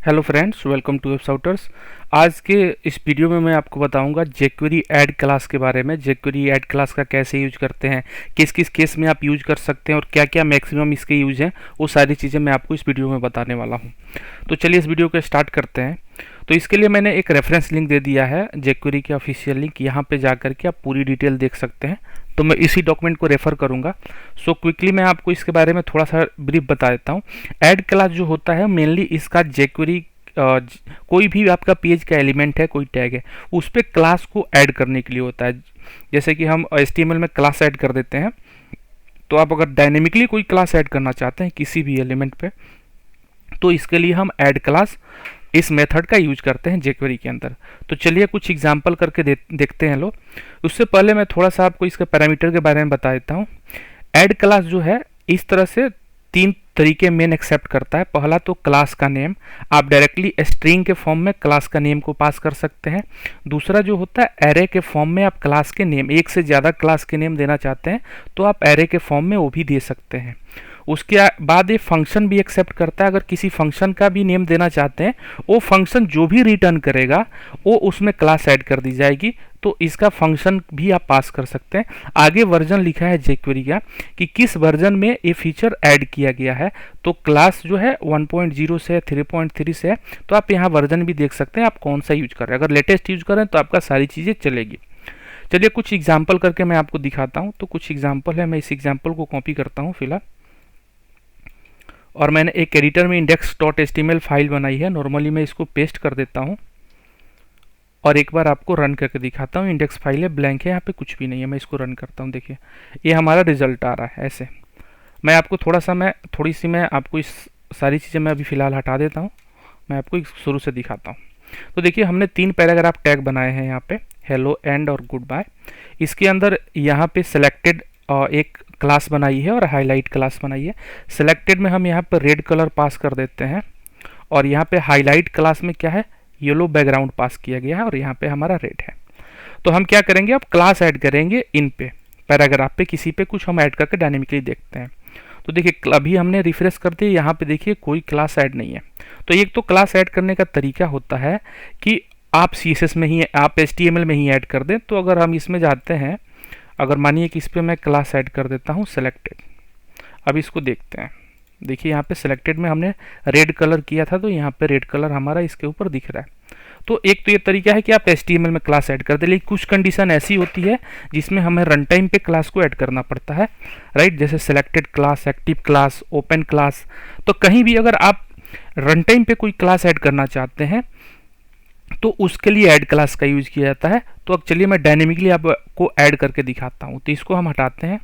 Hello friends, welcome to websouters. आज के इस वीडियो में मैं आपको बताऊंगा jQuery ऐड क्लास के बारे में। jQuery ऐड क्लास का कैसे यूज करते हैं, किस किस केस में आप यूज कर सकते हैं और क्या क्या मैक्सिमम इसके यूज हैं, वो सारी चीज़ें मैं आपको इस वीडियो में बताने वाला हूं। तो चलिए इस वीडियो को स्टार्ट करते हैं। तो इसके लिए मैंने एक रेफरेंस लिंक दे दिया है, jQuery के ऑफिशियल लिंक। यहाँ पे जाकर के आप पूरी डिटेल देख सकते हैं। तो मैं इसी डॉक्यूमेंट को रेफर करूंगा। सो क्विकली मैं आपको इसके बारे में थोड़ा सा ब्रीफ बता देता हूँ। ऐड क्लास जो होता है मेनली इसका jQuery कोई भी आपका पेज का एलिमेंट है, कोई टैग है, उस पर क्लास को ऐड करने के लिए होता है। जैसे कि हम HTML में क्लास ऐड कर देते हैं, तो आप अगर डायनेमिकली कोई क्लास ऐड करना चाहते हैं किसी भी एलिमेंट पे, तो इसके लिए हम ऐड क्लास इस मेथड का यूज करते हैं jQuery के अंदर। तो चलिए कुछ एग्जांपल करके देखते हैं लोग। उससे पहले मैं थोड़ा सा आपको इसके पैरामीटर के बारे में बता देता हूँ। ऐड क्लास जो है इस तरह से तीन तरीके मेन एक्सेप्ट करता है। पहला तो क्लास का नेम, आप डायरेक्टली स्ट्रिंग के फॉर्म में क्लास का नेम को पास कर सकते हैं। दूसरा जो होता है एरे के फॉर्म में, आप क्लास के नेम, एक से ज़्यादा क्लास के नेम देना चाहते हैं तो आप एरे के फॉर्म में वो भी दे सकते हैं। उसके बाद ये फंक्शन भी एक्सेप्ट करता है। अगर किसी फंक्शन का भी नेम देना चाहते हैं, वो फंक्शन जो भी रिटर्न करेगा वो उसमें क्लास ऐड कर दी जाएगी, तो इसका फंक्शन भी आप पास कर सकते हैं। आगे वर्जन लिखा है jQuery का कि किस वर्जन में ये फीचर ऐड किया गया है। तो क्लास जो है 1.0 से 3.3 से है, तो आप यहाँ वर्जन भी देख सकते हैं आप कौन सा यूज कर रहे हैं। अगर लेटेस्ट यूज कर रहे हैं तो आपका सारी चीज़ें चलेगी। चलिए कुछ एग्जाम्पल करके मैं आपको दिखाता हूँ। तो कुछ एग्जाम्पल है, मैं इस एग्जाम्पल को कॉपी करता हूँ फिलहाल, और मैंने एक एडिटर में index.html फाइल बनाई है। नॉर्मली मैं इसको पेस्ट कर देता हूँ और एक बार आपको रन करके दिखाता हूँ। इंडेक्स फाइल है, ब्लैंक है, यहाँ पे कुछ भी नहीं है। मैं इसको रन करता हूँ, देखिए ये हमारा रिजल्ट आ रहा है। ऐसे मैं आपको थोड़ी सी मैं आपको इस सारी चीज़ें मैं अभी फ़िलहाल हटा देता हूँ। मैं आपको शुरू से दिखाता हूँ। तो देखिए हमने 3 पैराग्राफ टैग बनाए हैं यहाँ पे, हेलो, एंड और गुड बाय। इसके अंदर यहाँ पे सेलेक्टेड एक क्लास बनाई है और हाईलाइट क्लास बनाई है। सेलेक्टेड में हम यहाँ पर रेड कलर पास कर देते हैं, और यहाँ पे हाईलाइट क्लास में क्या है, येलो बैकग्राउंड पास किया गया है, और यहाँ पे हमारा रेड है। तो हम क्या करेंगे, अब क्लास ऐड करेंगे इन पे, पैराग्राफ पे, किसी पे कुछ हम ऐड करके डायनेमिकली देखते हैं। तो देखिए अभी हमने रिफ्रेश कर दिया, यहाँ पे देखिए कोई क्लास ऐड नहीं है। तो एक तो क्लास ऐड करने का तरीका होता है कि आप CSS में ही, आप HTML में ही ऐड कर दें। तो अगर हम इसमें जाते हैं, अगर मानिए कि इस पर मैं क्लास ऐड कर देता हूँ सेलेक्टेड, अब इसको देखते हैं। देखिए यहाँ पे सेलेक्टेड में हमने रेड कलर किया था, तो यहाँ पे रेड कलर हमारा इसके ऊपर दिख रहा है। तो एक तो ये तरीका है कि आप HTML में क्लास ऐड कर दें, लेकिन कुछ कंडीशन ऐसी होती है जिसमें हमें रन टाइम पे क्लास को ऐड करना पड़ता है, राइट। जैसे selected class, active class, open class. तो कहीं भी अगर आप रन टाइम पे कोई क्लास ऐड करना चाहते हैं तो उसके लिए ऐड क्लास का यूज किया जाता है। तो अब चलिए मैं डायनेमिकली आपको ऐड करके दिखाता हूँ। तो इसको हम हटाते हैं।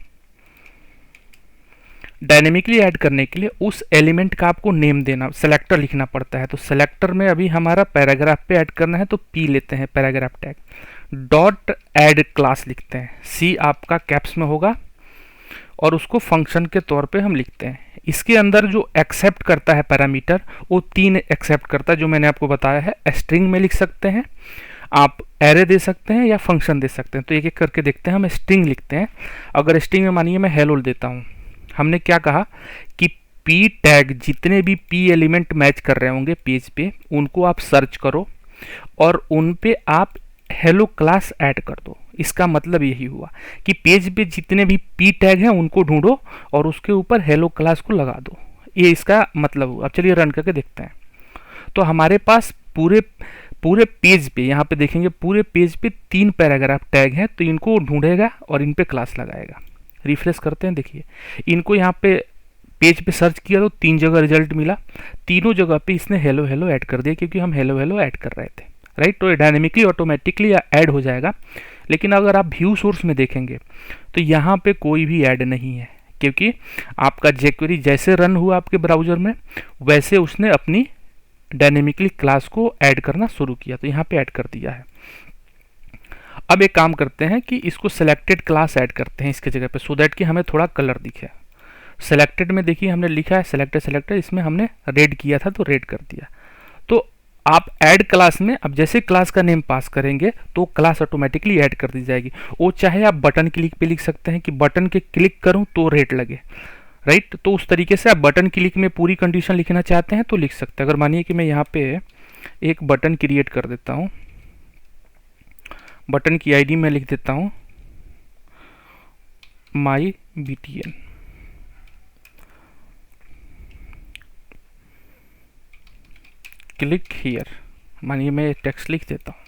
डायनेमिकली ऐड करने के लिए उस एलिमेंट का आपको नेम देना, सेलेक्टर लिखना पड़ता है। तो सेलेक्टर में अभी हमारा पैराग्राफ पे ऐड करना है, तो P लेते हैं paragraph tag, dot add class लिखते हैं। C आपका कैप्स में होगा और उसको फंक्शन के तौर पे हम लिखते हैं। इसके अंदर जो एक्सेप्ट करता है पैरामीटर, वो 3 एक्सेप्ट करता है जो मैंने आपको बताया है। स्ट्रिंग में लिख सकते हैं, आप एरे दे सकते हैं, या फंक्शन दे सकते हैं। तो एक एक करके देखते हैं। हम स्ट्रिंग लिखते हैं। अगर स्ट्रिंग में मानिए मैं हेलो देता हूँ, हमने क्या कहा कि P टैग जितने भी P एलिमेंट मैच कर रहे होंगे पेज पे, उनको आप सर्च करो और उन पे आप हेलो क्लास ऐड कर दो। इसका मतलब यही हुआ कि पेज पे जितने भी P टैग हैं उनको ढूंढो और उसके ऊपर हेलो क्लास को लगा दो। ये इसका मतलब हुआ। अब चलिए रन करके देखते हैं। तो हमारे पास पूरे पेज पे, यहाँ पे देखेंगे पूरे पेज पे 3 पैराग्राफ टैग हैं, तो इनको ढूंढेगा और इन पे क्लास लगाएगा। रिफ्रेश करते हैं, देखिए इनको यहाँ पे पेज पे सर्च किया तो 3 जगह रिजल्ट मिला। तीनों जगह पे इसने हेलो हेलो ऐड कर दिया, क्योंकि हम हेलो हेलो ऐड कर रहे थे, राइट। तो ये डायनेमिकली ऑटोमेटिकली ऐड हो जाएगा। लेकिन अगर आप व्यू सोर्स में देखेंगे तो यहाँ पे कोई भी ऐड नहीं है, क्योंकि आपका jQuery जैसे रन हुआ आपके ब्राउजर में, वैसे उसने अपनी डायनेमिकली क्लास को ऐड करना शुरू किया, तो यहाँ पे ऐड कर दिया है। अब एक काम करते हैं कि इसको सेलेक्टेड क्लास ऐड करते हैं इसके जगह पे, सो दैट कि हमें थोड़ा कलर दिखे। सेलेक्टेड में देखिए हमने लिखा है सेलेक्टेड, इसमें हमने रेड किया था तो रेड कर दिया। तो आप ऐड क्लास में अब जैसे क्लास का नेम पास करेंगे तो क्लास ऑटोमेटिकली ऐड कर दी जाएगी। वो चाहे आप बटन क्लिक पे लिख सकते हैं कि बटन के क्लिक करूं तो रेड लगे, राइट। तो उस तरीके से आप बटन क्लिक में पूरी कंडीशन लिखना चाहते हैं तो लिख सकते हैं। अगर मानिए कि मैं यहाँ पे एक बटन क्रिएट कर देता हूँ, बटन की आईडी में लिख देता हूँ माई BTN, क्लिक हियर, मानिए मैं टेक्स्ट लिख देता हूँ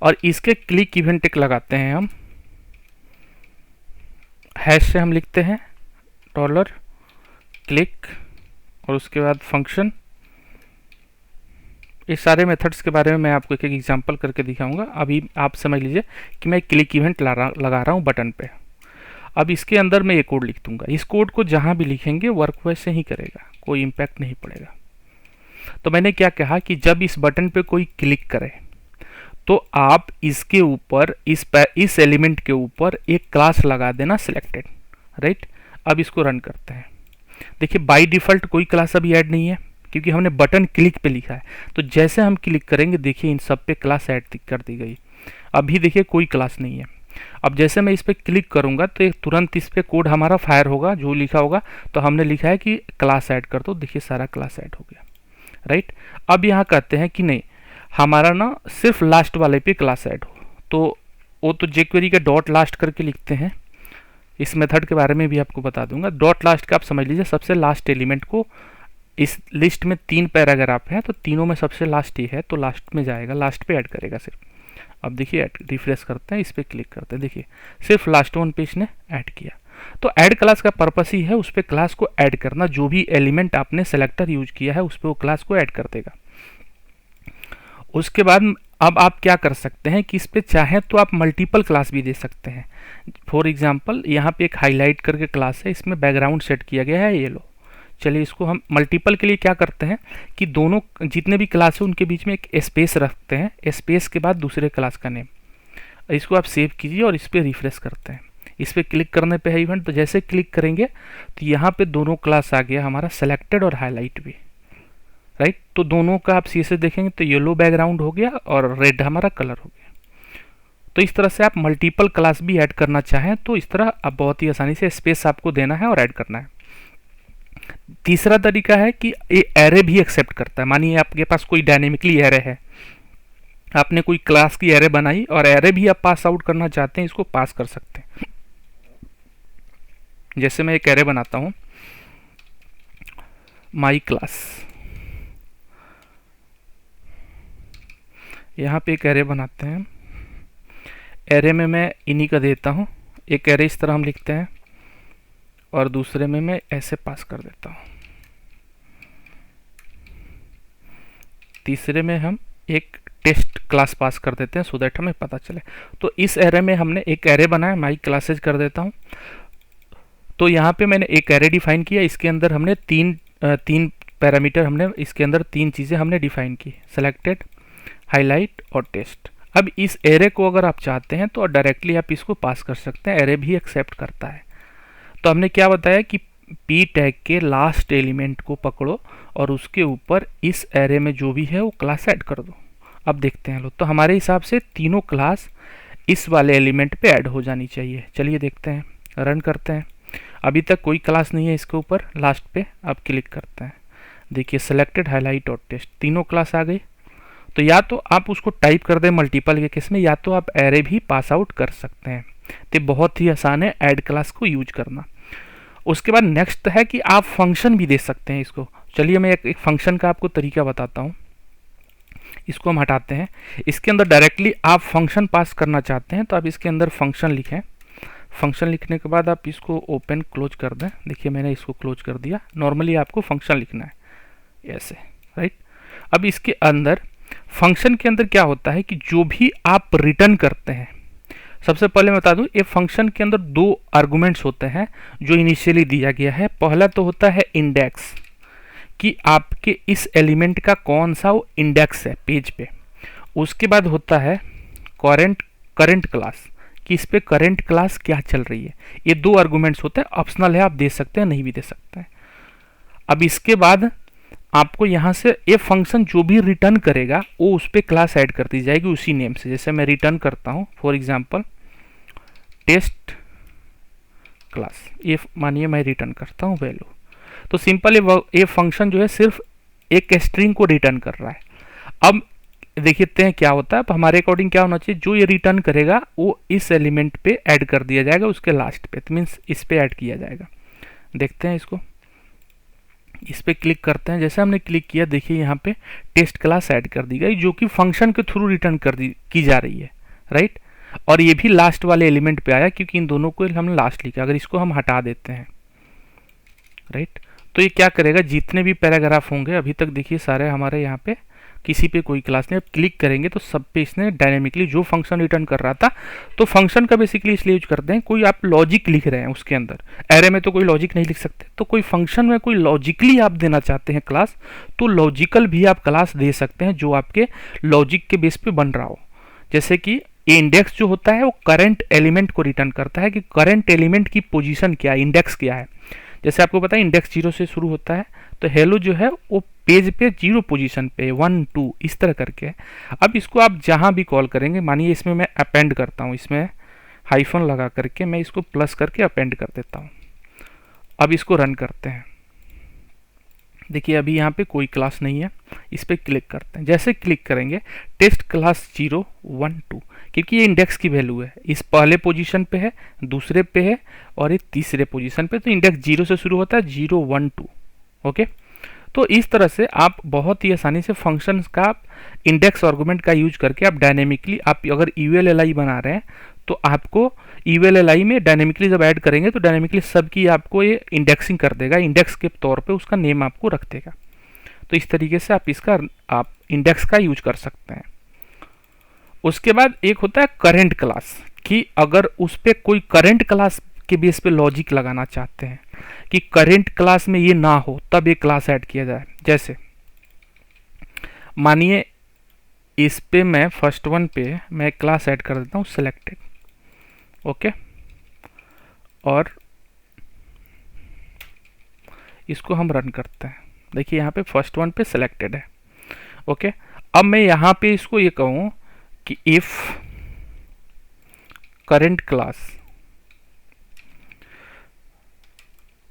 और इसके क्लिक इवेंट टिक लगाते हैं हम, हैश से हम लिखते हैं डॉलर क्लिक और उसके बाद फंक्शन। इस सारे मेथड्स के बारे में मैं आपको एक एक एग्जांपल करके दिखाऊंगा। अभी आप समझ लीजिए कि मैं क्लिक इवेंट लगा रहा हूँ बटन पे। अब इसके अंदर मैं ये कोड लिख दूंगा, इस कोड को जहाँ भी लिखेंगे वर्क वैसे ही करेगा, कोई इम्पैक्ट नहीं पड़ेगा। तो मैंने क्या कहा कि जब इस बटन पे कोई क्लिक करे तो आप इसके ऊपर इस एलिमेंट के ऊपर एक क्लास लगा देना सिलेक्टेड, राइट। अब इसको रन करते हैं। देखिए बाय डिफ़ॉल्ट कोई क्लास अभी ऐड नहीं है क्योंकि हमने बटन क्लिक पे लिखा है। तो जैसे हम क्लिक करेंगे देखिए इन सब पे क्लास ऐड कर दी गई। अभी देखिए कोई क्लास नहीं है। अब जैसे मैं इस पर क्लिक करूंगा तो एक तुरंत इस पर कोड हमारा फायर होगा, जो लिखा होगा। तो हमने लिखा है कि क्लास ऐड कर दो, देखिए सारा क्लास ऐड हो गया, राइट। अब यहाँ कहते हैं कि नहीं, हमारा ना सिर्फ लास्ट वाले पे क्लास ऐड हो, तो वो तो jQuery का डॉट लास्ट करके लिखते हैं। इस मेथड के बारे में भी आपको बता दूंगा। डॉट लास्ट का आप समझ लीजिए सबसे लास्ट एलिमेंट को, इस लिस्ट में 3 पैराग्राफ हैं तो तीनों में सबसे लास्ट ही है तो लास्ट में जाएगा, लास्ट पे ऐड करेगा सिर्फ। अब देखिए रिफ्रेश करते हैं, इस पर क्लिक करते हैं, देखिए सिर्फ लास्ट वन पे इसने ऐड किया। तो ऐड क्लास का पर्पस ही है उस पर क्लास को ऐड करना, जो भी एलिमेंट आपने सेलेक्टर यूज किया है उस पर वो क्लास को ऐड कर देगा। उसके बाद अब आप क्या कर सकते हैं कि इस पे चाहें तो आप मल्टीपल क्लास भी दे सकते हैं। फॉर एग्जांपल यहाँ पे एक हाईलाइट करके क्लास है, इसमें बैकग्राउंड सेट किया गया है येलो। चलिए इसको हम मल्टीपल के लिए क्या करते हैं कि दोनों जितने भी क्लास है उनके बीच में एक स्पेस रखते हैं, स्पेस के बाद दूसरे क्लास का नेम। इसको आप सेव कीजिए और इस पर रिफ्रेश करते हैं। इस पर क्लिक करने पे है इवेंट, तो जैसे क्लिक करेंगे तो यहाँ पे दोनों क्लास आ गया हमारा, सेलेक्टेड और हाईलाइट भी, राइट। तो दोनों का आप सी से देखेंगे तो येलो बैकग्राउंड हो गया और रेड हमारा कलर हो गया। तो इस तरह से आप मल्टीपल क्लास भी ऐड करना चाहें तो इस तरह आप बहुत ही आसानी से स्पेस आपको देना है और ऐड करना है। तीसरा तरीका है कि ये एरे भी एक्सेप्ट करता है। मानिए आपके पास कोई डायनेमिकली एरे है, आपने कोई क्लास की एरे बनाई और एरे भी आप पास आउट करना चाहते हैं, इसको पास कर सकते हैं। जैसे मैं एक एरे बनाता हूं माई क्लास, यहाँ पे एक एरे बनाते हैं। एरे में मैं इन्हीं का देता हूँ, एक एरे इस तरह हम लिखते हैं और दूसरे में मैं ऐसे पास कर देता हूँ। तीसरे में हम एक टेस्ट क्लास पास कर देते हैं सो दैट हमें पता चले। तो इस एरे में हमने एक एरे बनाया, माई क्लासेज कर देता हूँ। तो यहाँ पे मैंने एक एरे डिफाइन किया, इसके अंदर हमने तीन पैरामीटर, हमने इसके अंदर 3 चीज़ें हमने डिफाइन की, सेलेक्टेड, हाईलाइट और टेस्ट। अब इस एरे को अगर आप चाहते हैं तो डायरेक्टली आप इसको पास कर सकते हैं, एरे भी एक्सेप्ट करता है। तो हमने क्या बताया कि पी टैग के लास्ट एलिमेंट को पकड़ो और उसके ऊपर इस एरे में जो भी है वो क्लास ऐड कर दो। अब देखते हैं लोग, तो हमारे हिसाब से तीनों क्लास इस वाले एलिमेंट पे ऐड हो जानी चाहिए। चलिए देखते हैं, रन करते हैं। अभी तक कोई क्लास नहीं है इसके ऊपर, लास्ट पे अब क्लिक करते हैं, देखिए सेलेक्टेड, हाईलाइट और टेस्ट, तीनों क्लास आ गई। तो या तो आप उसको टाइप कर दें मल्टीपल के केस में, या तो आप एरे भी पास आउट कर सकते हैं। तो बहुत ही आसान है ऐड क्लास को यूज करना। उसके बाद नेक्स्ट है कि आप फंक्शन भी दे सकते हैं इसको। चलिए मैं एक फंक्शन का आपको तरीका बताता हूँ। इसको हम हटाते हैं। इसके अंदर डायरेक्टली आप फंक्शन पास करना चाहते हैं तो आप इसके अंदर फंक्शन लिखें। फंक्शन लिखने के बाद आप इसको ओपन क्लोज कर दें। देखिए मैंने इसको क्लोज कर दिया। नॉर्मली आपको फंक्शन लिखना है ऐसे, राइट। अब इसके अंदर फंक्शन के अंदर क्या होता है कि जो भी आप रिटर्न करते हैं, सबसे पहले मैं बता दूं, ये फंक्शन के अंदर 2 आर्गुमेंट्स होते हैं जो इनिशियली दिया गया है। पहला तो होता है इंडेक्स, कि आपके इस एलिमेंट का कौन सा वो इंडेक्स है पेज पे। उसके बाद होता है करंट क्लास, कि इस पे करंट क्लास क्या चल रही है। ये 2 आर्गुमेंट्स होते हैं, ऑप्शनल है, आप दे सकते हैं, नहीं भी दे सकते हैं। अब इसके बाद आपको यहाँ से ये फंक्शन जो भी रिटर्न करेगा वो उस पर क्लास ऐड कर दी जाएगी उसी नेम से। जैसे मैं रिटर्न करता हूँ फॉर एग्जांपल टेस्ट क्लास, ये मानिए मैं रिटर्न करता हूँ वैल्यू। तो सिंपल ये फंक्शन जो है सिर्फ एक स्ट्रिंग को रिटर्न कर रहा है। अब देखते हैं क्या होता है। अब हमारे अकॉर्डिंग क्या होना चाहिए, जो ये रिटर्न करेगा वो इस एलिमेंट पे ऐड कर दिया जाएगा, उसके लास्ट पे, तो मीन्स इस पे ऐड किया जाएगा। देखते हैं इसको, इस पे क्लिक करते हैं। जैसे हमने क्लिक किया देखिए यहाँ पे टेस्ट क्लास ऐड कर दी गई, जो कि फंक्शन के थ्रू रिटर्न की जा रही है, राइट। और ये भी लास्ट वाले एलिमेंट पे आया क्योंकि इन दोनों को हमने लास्ट लिखा। अगर इसको हम हटा देते हैं, राइट, तो ये क्या करेगा, जितने भी पैराग्राफ होंगे अभी तक देखिए सारे हमारे यहाँ पे किसी पे कोई क्लास नहीं। अब क्लिक करेंगे तो सब पे इसने डायनेमिकली जो फंक्शन रिटर्न कर रहा था, तो फंक्शन का बेसिकली इसलिए यूज करते हैं, कोई आप लॉजिक लिख रहे हैं उसके अंदर, एरे में तो कोई लॉजिक नहीं लिख सकते, तो कोई फंक्शन में कोई लॉजिकली आप देना चाहते हैं क्लास, तो लॉजिकल भी आप क्लास दे सकते हैं जो आपके लॉजिक के बेस पे बन रहा हो। जैसे कि ये इंडेक्स जो होता है वो करंट एलिमेंट को रिटर्न करता है कि करंट एलिमेंट की पोजीशन क्या है, इंडेक्स क्या है। जैसे आपको पता है इंडेक्स 0 से शुरू होता है, तो हेलो जो है वो पेज पे 0 पोजीशन पे 1 2 इस तरह करके। अब इसको आप जहां भी कॉल करेंगे, मानिए इसमें मैं अपेंड करता हूं, इसमें हाइफन लगा करके मैं इसको प्लस करके अपेंड कर देता हूं। अब इसको रन करते हैं। देखिए अभी यहाँ पे कोई क्लास नहीं है, इस पर क्लिक करते हैं। जैसे क्लिक करेंगे टेस्ट क्लास 0 1 2, क्योंकि ये इंडेक्स की वैल्यू है, इस पहले पोजीशन पे है, दूसरे पे है और ये तीसरे पोजीशन पे, तो इंडेक्स 0 से शुरू होता है 0 1 2। ओके, तो इस तरह से आप बहुत ही आसानी से फंक्शंस का इंडेक्स आर्गुमेंट का यूज करके आप डायनेमिकली, आप अगर यूएलएलआई बना रहे हैं तो आपको यूएलएलआई में डायनेमिकली जब ऐड करेंगे तो डायनेमिकली सबकी आपको ये इंडेक्सिंग कर देगा, इंडेक्स के तौर पे उसका नेम आपको रख देगा। तो इस तरीके से आप इंडेक्स का यूज कर सकते हैं। उसके बाद एक होता है करंट क्लास, कि अगर उस पर कोई करंट क्लास के बेस पे लॉजिक लगाना चाहते हैं कि करंट क्लास में ये ना हो तब ये क्लास ऐड किया जाए। जैसे मानिए इस पे मैं फर्स्ट वन पे मैं क्लास ऐड कर देता हूँ सिलेक्टेड। ओके, और इसको हम रन करते हैं। देखिए यहाँ पे फर्स्ट वन पे सिलेक्टेड है। ओके, अब मैं यहाँ पे इसको ये कहूँ कि if current class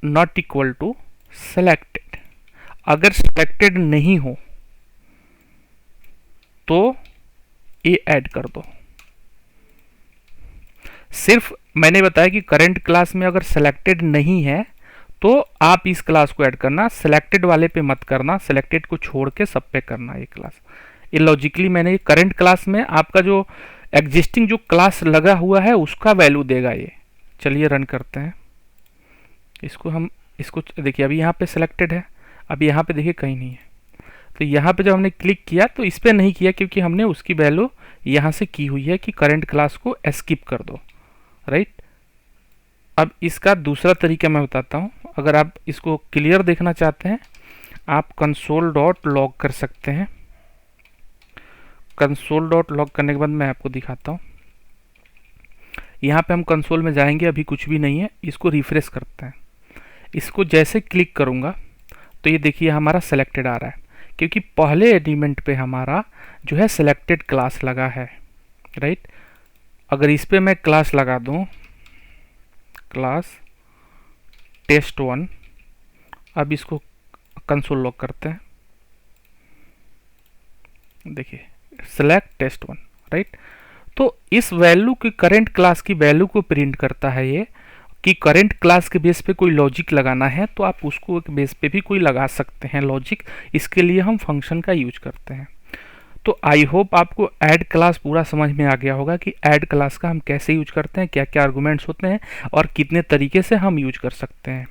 not equal to selected, अगर सेलेक्टेड नहीं हो तो ये ऐड कर दो। सिर्फ मैंने बताया कि करंट क्लास में अगर सेलेक्टेड नहीं है तो आप इस क्लास को ऐड करना, सेलेक्टेड वाले पे मत करना, सेलेक्टेड को छोड़ के सब पे करना ये क्लास। ये लॉजिकली मैंने करंट क्लास में आपका जो एग्जिस्टिंग जो क्लास लगा हुआ है उसका वैल्यू देगा ये। चलिए रन करते हैं इसको देखिए अभी यहाँ पे सिलेक्टेड है, अभी यहाँ पे देखिए कहीं नहीं है। तो यहाँ पे जब हमने क्लिक किया तो इस पर नहीं किया क्योंकि हमने उसकी वैल्यू यहाँ से की हुई है कि करंट क्लास को स्किप कर दो, राइट। अब इसका दूसरा तरीका मैं बताता हूँ। अगर आप इसको क्लियर देखना चाहते हैं आप कंसोल डॉट लॉग कर सकते हैं। कंसोल डॉट लॉग करने के बाद मैं आपको दिखाता हूँ। यहाँ पे हम कंसोल में जाएंगे, अभी कुछ भी नहीं है। इसको रिफ्रेश करते हैं। इसको जैसे क्लिक करूँगा तो ये देखिए हमारा सेलेक्टेड आ रहा है क्योंकि पहले एलिमेंट पे हमारा जो है सेलेक्टेड क्लास लगा है, राइट। अगर इस पे मैं क्लास लगा दूँ क्लास test1, अब इसको कंसोल लॉग करते हैं। देखिए सेलेक्ट test1, राइट। तो इस वैल्यू की करंट क्लास की वैल्यू को प्रिंट करता है ये कि करंट क्लास के बेस पे कोई लॉजिक लगाना है तो आप उसको एक बेस पे भी कोई लगा सकते हैं लॉजिक। इसके लिए हम फंक्शन का यूज करते हैं। तो आई होप आपको ऐड क्लास पूरा समझ में आ गया होगा कि ऐड क्लास का हम कैसे यूज करते हैं, क्या क्या आर्गुमेंट्स होते हैं और कितने तरीके से हम यूज कर सकते हैं।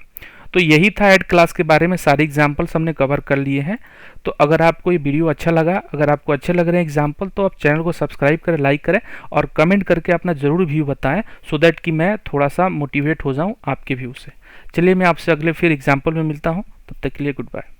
तो यही था ऐड क्लास के बारे में, सारे एग्जाम्पल्स हमने कवर कर लिए हैं। तो अगर आपको ये वीडियो अच्छा लगा, अगर आपको अच्छे लग रहे हैं एग्जाम्पल, तो आप चैनल को सब्सक्राइब करें, लाइक करें और कमेंट करके अपना ज़रूर व्यू बताएं सो दैट कि मैं थोड़ा सा मोटिवेट हो जाऊं आपके व्यू से। चलिए मैं आपसे अगले फिर एग्जाम्पल में मिलता हूं, तब तक के लिए गुड बाय।